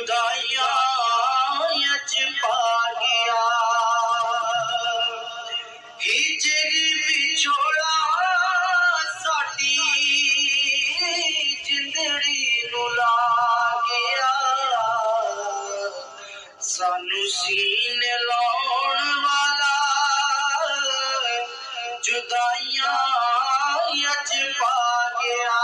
जुदाइयां च पा गया हिजर विछोड़ा साडी जिंदड़ी नू ला गया सानू सीने लाउण वाला जुदाइयां च पा गया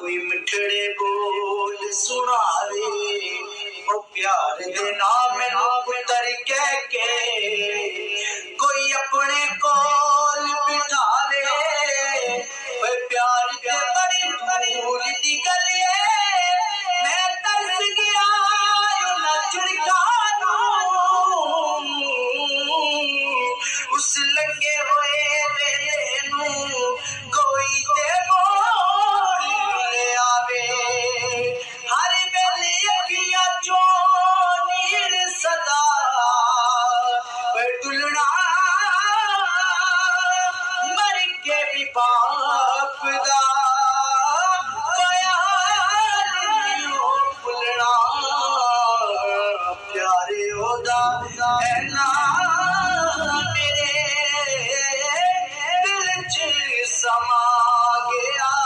कोई मिठड़े बोल सुनावे ओ प्यार दे नाम मैनू पुत्र कह के कोई अपने कोल बिठावे ओ प्यार दे बड़ी दूर दी गल मैं तरस गया ना झुड़कानू उस लगे होए वेले नू कोई ते समा गया